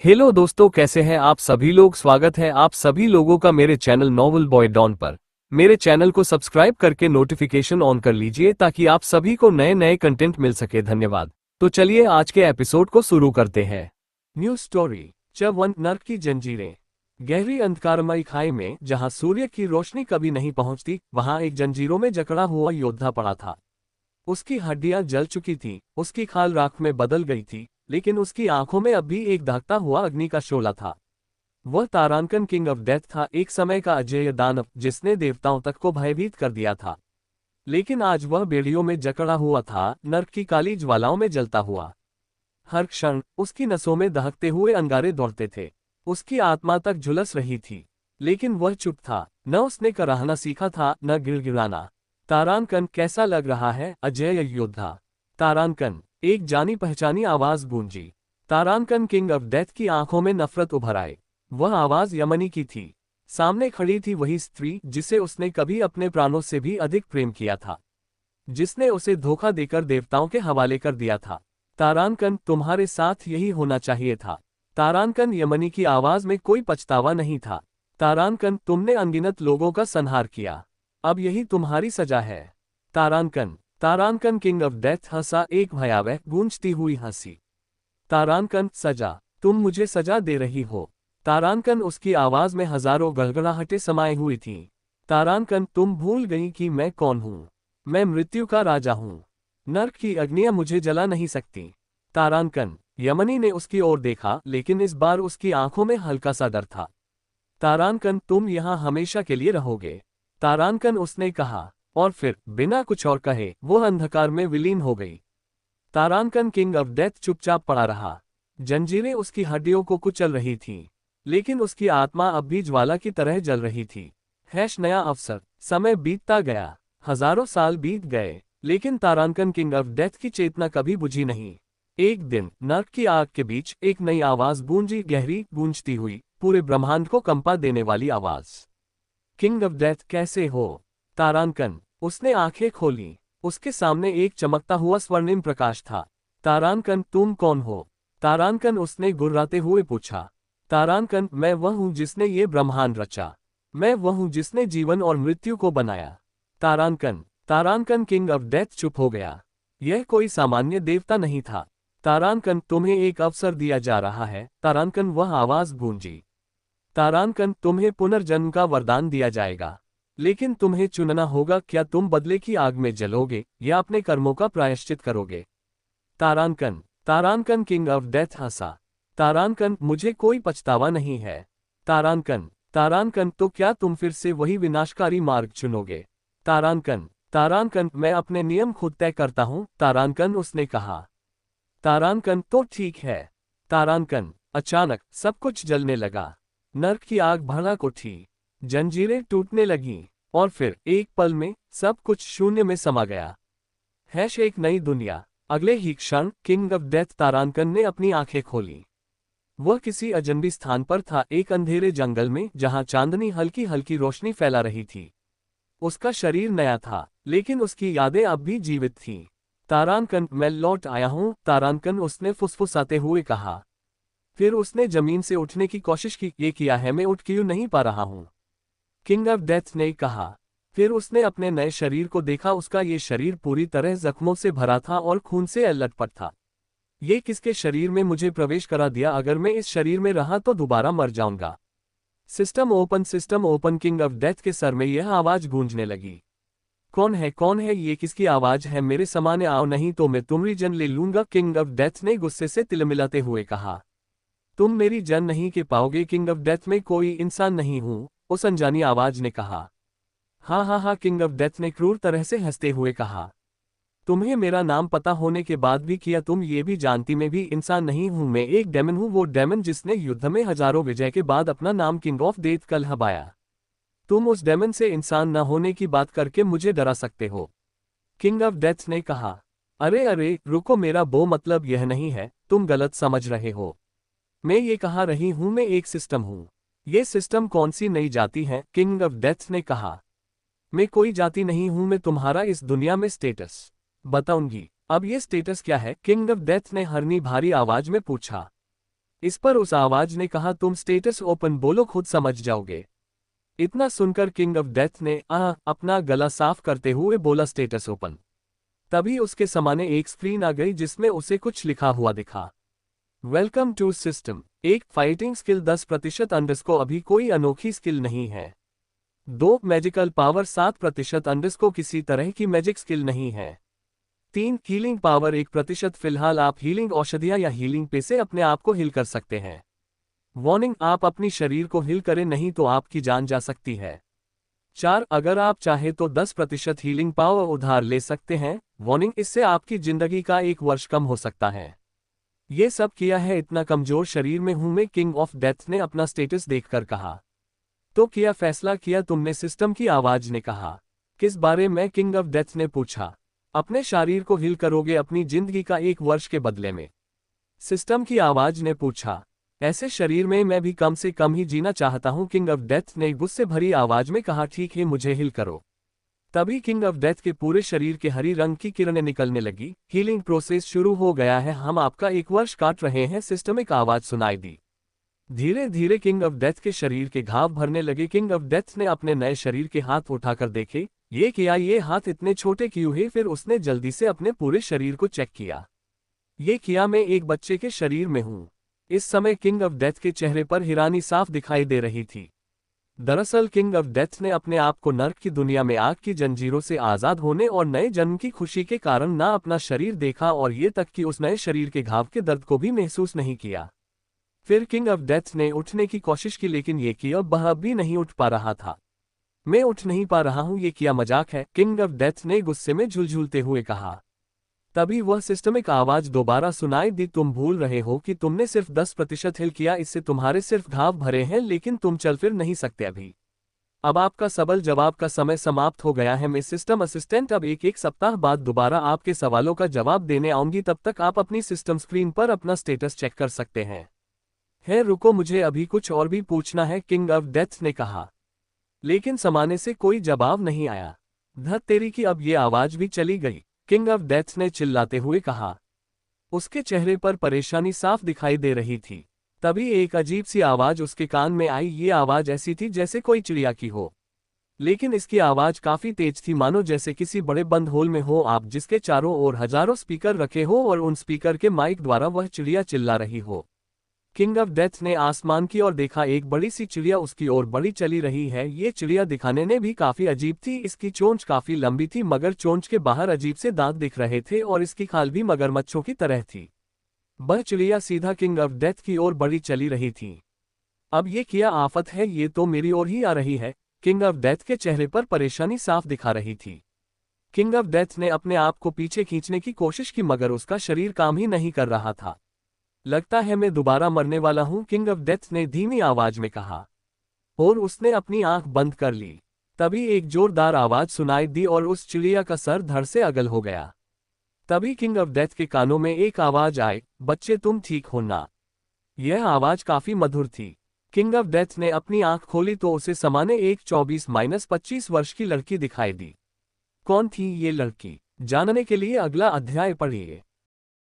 Hello दोस्तों, कैसे हैं आप सभी लोग। स्वागत है आप सभी लोगों का मेरे चैनल नॉवल बॉय डॉन पर। मेरे चैनल को सब्सक्राइब करके नोटिफिकेशन ऑन कर लीजिए ताकि आप सभी को नए नए कंटेंट मिल सके। धन्यवाद। तो चलिए आज के एपिसोड को शुरू करते हैं। न्यू स्टोरी च1 नर्क की जंजीरें। गहरी अंधकारमयी खाई में जहां सूर्य की रोशनी कभी नहीं पहुंचती, वहां एक जंजीरों में जकड़ा हुआ योद्धा पड़ा था। उसकी हड्डियां जल चुकी थीं, उसकी खाल राख में बदल गई थी, लेकिन उसकी आंखों में अब भी एक दहकता हुआ अग्नि का शोला था। वह तारांकन किंग ऑफ डेथ था, एक समय का अजेय दानव जिसने देवताओं तक को भयभीत कर दिया था। लेकिन आज वह बेड़ियों में जकड़ा हुआ था, नर्क की काली ज्वालाओं में जलता हुआ। हर क्षण उसकी नसों में दहकते हुए अंगारे दौड़ते थे। उसकी आत्मा तक झुलस रही थी, लेकिन वह चुप था। न उसने कराहना सीखा था, न गिड़गिड़ाना। तारांकन, कैसा लग रहा है अजेय योद्धा? तारांकन, एक जानी पहचानी आवाज गूंजी। तारांकन किंग ऑफ डेथ की आंखों में नफरत उभर आई। वह आवाज यमनी की थी। सामने खड़ी थी वही स्त्री जिसे उसने कभी अपने प्राणों से भी अधिक प्रेम किया था, जिसने उसे धोखा देकर देवताओं के हवाले कर दिया था। तारांकन, तुम्हारे साथ यही होना चाहिए था। तारांकन, यमनी की आवाज में कोई पछतावा नहीं था। तारांकन, तुमने अनगिनत लोगों का संहार किया, अब यही तुम्हारी सजा है। तारांकन। तारांकन किंग ऑफ डेथ हंसा, एक भयावह गूंजती हुई हंसी। तारांकन, सजा? तुम मुझे सजा दे रही हो? तारांकन, उसकी आवाज में हजारों गड़गड़ाहटें समाई हुई थीं। तारांकन, तुम भूल गई कि मैं कौन हूं? मैं मृत्यु का राजा हूं। नर्क की अग्नियां मुझे जला नहीं सकती। तारांकन। यमनी ने उसकी ओर देखा, लेकिन इस बार उसकी आंखों में हल्का सा डर था। तारांकन, तुम यहां हमेशा के लिए रहोगे। तारांकन, उसने कहा, और फिर बिना कुछ और कहे वो अंधकार में विलीन हो गई। तारांकन किंग ऑफ डेथ चुपचाप पड़ा रहा। जंजीरें उसकी हड्डियों को कुचल रही थीं, लेकिन उसकी आत्मा अब भी ज्वाला की तरह जल रही थी। नया अवसर। समय बीतता गया, हजारों साल बीत गए, लेकिन तारांकन किंग ऑफ डेथ की चेतना कभी बुझी नहीं। एक दिन नर्क की आग के बीच एक नई आवाज गूंजी, गहरी, गूंजती हुई, पूरे ब्रह्मांड को कंपा देने वाली आवाज। किंग ऑफ डेथ, कैसे हो? तारांकन। उसने आंखें खोली। उसके सामने एक चमकता हुआ स्वर्णिम प्रकाश था। तारांकन, तुम कौन हो? तारांकन, उसने गुर्राते हुए पूछा। तारांकन, मैं वह हूं जिसने ये ब्रह्मांड रचा। मैं वह हूं जिसने जीवन और मृत्यु को बनाया। तारांकन। तारांकन किंग ऑफ डेथ चुप हो गया। यह कोई सामान्य देवता नहीं था। तारांकन, तुम्हें एक अवसर दिया जा रहा है। तारांकन, वह आवाज गूंजी। तारांकन, तुम्हें पुनर्जन्म का वरदान दिया जाएगा, लेकिन तुम्हें चुनना होगा, क्या तुम बदले की आग में जलोगे या अपने कर्मों का प्रायश्चित करोगे। तारांकन। तारांकन किंग ऑफ डेथ हंसा। तारांकन, मुझे कोई पछतावा नहीं है। तारांकन। तारांकन, तो क्या तुम फिर से वही विनाशकारी मार्ग चुनोगे? तारांकन। तारांकन, मैं अपने नियम खुद तय करता हूं। तारांकन, उसने कहा। तारांकन, तो ठीक है। तारांकन। अचानक सब कुछ जलने लगा। नर्क की आग भड़क उठी, जंजीरें टूटने लगीं, और फिर एक पल में सब कुछ शून्य में समा गया। एक नई दुनिया। अगले ही क्षण किंग ऑफ डेथ तारांकन ने अपनी आंखें खोली। वह किसी अजनबी स्थान पर था, एक अंधेरे जंगल में जहां चांदनी हल्की हल्की रोशनी फैला रही थी। उसका शरीर नया था, लेकिन उसकी यादें अब भी जीवित थीं। तारांकन, मैं लौट आया हूं। तारांकन, उसने फुसफुसाते हुए कहा। फिर उसने जमीन से उठने की कोशिश की। ये किया है, मैं उठ क्यों नहीं पा रहा हूं? किंग ऑफ डेथ ने कहा। फिर उसने अपने नए शरीर को देखा। उसका ये शरीर पूरी तरह जख्मों से भरा था और खून से लटपट था। ये किसके शरीर में मुझे प्रवेश करा दिया? अगर मैं इस शरीर में रहा तो दोबारा मर जाऊंगा। System open, system open. King of death के सर में यह आवाज गूंजने लगी। कौन है, कौन है ये? किसकी आवाज है? मेरे सामने आओ, नहीं तो मैं तुम्हारी जान ले लूंगा। किंग ऑफ डेथ ने गुस्से से तिलमिलाते हुए कहा। तुम मेरी जान नहीं के पाओगे। किंग ऑफ डेथ, में कोई इंसान नहीं हूं, उस अनजानी आवाज ने कहा। हाँ हाँ हाँ, किंग ऑफ डेथ ने क्रूर तरह से हंसते हुए कहा। तुम्हें मेरा नाम पता होने के बाद भी किया तुम ये भी जानती मैं भी इंसान नहीं हूं, मैं एक डेमन हूं, वो डेमन जिसने युद्ध में हजारों विजय के बाद अपना नाम किंग ऑफ डेथ कहलवाया। तुम उस डेमन से इंसान न होने की बात करके मुझे डरा सकते हो? किंग ऑफ डेथ ने कहा। अरे अरे रुको, मेरा वो मतलब यह नहीं है, तुम गलत समझ रहे हो। मैं ये कहा रही हूं, मैं एक सिस्टम हूं। ये सिस्टम कौन सी नई जाति है? किंग ऑफ डेथ ने कहा। मैं कोई जाति नहीं हूं, मैं तुम्हारा इस दुनिया में स्टेटस बताऊंगी। अब ये स्टेटस क्या है? किंग ऑफ डेथ ने हरनी भारी आवाज में पूछा। इस पर उस आवाज ने कहा, तुम स्टेटस ओपन बोलो, खुद समझ जाओगे। इतना सुनकर किंग ऑफ डेथ ने अपना गला साफ करते हुए बोला, स्टेटस ओपन। तभी उसके सामने एक स्क्रीन आ गई जिसमें उसे कुछ लिखा हुआ दिखा। Welcome to system. एक फाइटिंग स्किल 10% अंडरस्को अभी कोई अनोखी स्किल नहीं है। 2 मैजिकल पावर 7% अंडरस्को किसी तरह की मैजिक स्किल नहीं है। 3 हीलिंग पावर 1%, फिलहाल आप हीलिंग औषधियां या हीलिंग पे से अपने आप को हिल कर सकते हैं। वार्निंग, आप अपनी शरीर को हिल करें नहीं तो आपकी जान जा सकती है। 4 अगर आप चाहे तो 10% हीलिंग पावर उधार ले सकते हैं। वार्निंग, इससे आपकी जिंदगी का 1 वर्ष कम हो सकता है। ये सब किया है, इतना कमजोर शरीर में हूं मैं, किंग ऑफ डेथ ने अपना स्टेटस देखकर कहा। तो किया फैसला किया तुमने, सिस्टम की आवाज ने कहा। किस बारे में, किंग ऑफ डेथ ने पूछा। अपने शरीर को हिल करोगे अपनी जिंदगी का 1 वर्ष के बदले में, सिस्टम की आवाज ने पूछा। ऐसे शरीर में मैं भी कम से कम ही जीना चाहता हूं, किंग ऑफ डेथ ने गुस्से भरी आवाज में कहा। ठीक है, मुझे हिल करो। तभी किंग ऑफ डेथ के पूरे शरीर के हरी रंग की किरणें निकलने लगी। हीलिंग प्रोसेस शुरू हो गया है, हम आपका 1 वर्ष काट रहे हैं, सिस्टमिक आवाज सुनाई दी। धीरे धीरे किंग ऑफ डेथ के शरीर के घाव भरने लगे। किंग ऑफ डेथ ने अपने नए शरीर के हाथ उठाकर देखे। ये किया, ये हाथ इतने छोटे क्यों है? फिर उसने जल्दी से अपने पूरे शरीर को चेक किया। ये किया, मैं एक बच्चे के शरीर में हूं। इस समय किंग ऑफ डेथ के चेहरे पर हैरानी साफ दिखाई दे रही थी। दरअसल किंग ऑफ डेथ ने अपने आप को नर्क की दुनिया में आग की जंजीरों से आजाद होने और नए जन्म की खुशी के कारण ना अपना शरीर देखा और ये तक कि उस नए शरीर के घाव के दर्द को भी महसूस नहीं किया। फिर किंग ऑफ डेथ ने उठने की कोशिश की, लेकिन ये किया वह अब भी नहीं उठ पा रहा था। मैं उठ नहीं पा रहा हूं, ये किया मजाक है, किंग ऑफ डेथ ने गुस्से में झुलझुलते हुए कहा। तभी वह सिस्टमिक आवाज दोबारा सुनाई दी, तुम भूल रहे हो कि तुमने सिर्फ 10% हिल किया, इससे तुम्हारे सिर्फ घाव भरे हैं, लेकिन तुम चल फिर नहीं सकते अभी। अब आपका सवाल जवाब का समय समाप्त हो गया है। मैं सिस्टम असिस्टेंट अब एक सप्ताह बाद दोबारा आपके सवालों का जवाब देने आऊंगी, तब तक आप अपनी सिस्टम स्क्रीन पर अपना स्टेटस चेक कर सकते हैं। रुको, मुझे अभी कुछ और भी पूछना है, किंग ऑफ डेथ ने कहा। लेकिन समाने से कोई जवाब नहीं आया। धत तेरी की, अब ये आवाज भी चली गई, किंग ऑफ डेथ ने चिल्लाते हुए कहा। उसके चेहरे पर परेशानी साफ दिखाई दे रही थी। तभी एक अजीब सी आवाज उसके कान में आई। ये आवाज ऐसी थी जैसे कोई चिड़िया की हो, लेकिन इसकी आवाज काफी तेज थी, मानो जैसे किसी बड़े बंद होल में हो आप, जिसके चारों ओर हजारों स्पीकर रखे हो और उन स्पीकर के माइक द्वारा वह चिड़िया चिल्ला रही हो। किंग ऑफ डेथ ने आसमान की ओर देखा, एक बड़ी सी चिड़िया उसकी ओर बड़ी चली रही है। ये चिड़िया दिखाने में भी काफी अजीब थी। इसकी चोंच काफी लंबी थी, मगर चोंच के बाहर अजीब से दांत दिख रहे थे और इसकी खाल भी मगरमच्छों की तरह थी। वह चिड़िया सीधा किंग ऑफ डेथ की ओर बड़ी चली रही थी। अब ये क्या आफत है, ये तो मेरी ओर ही आ रही है। किंग ऑफ डेथ के चेहरे पर परेशानी साफ दिखा रही थी। किंग ऑफ डेथ ने अपने आप को पीछे खींचने की कोशिश की, मगर उसका शरीर काम ही नहीं कर रहा था। लगता है मैं दोबारा मरने वाला हूं, किंग ऑफ डेथ ने धीमी आवाज में कहा, और उसने अपनी आंख बंद कर ली। तभी एक जोरदार आवाज सुनाई दी और उस चिड़िया का सर धड़ से अगल हो गया। तभी किंग ऑफ डेथ के कानों में एक आवाज आई, बच्चे तुम ठीक हो ना? यह आवाज काफी मधुर थी। किंग ऑफ डेथ ने अपनी आंख खोली तो उसे सामने एक 24-25 वर्ष की लड़की दिखाई दी। कौन थी ये लड़की? जानने के लिए अगला अध्याय पढ़िए।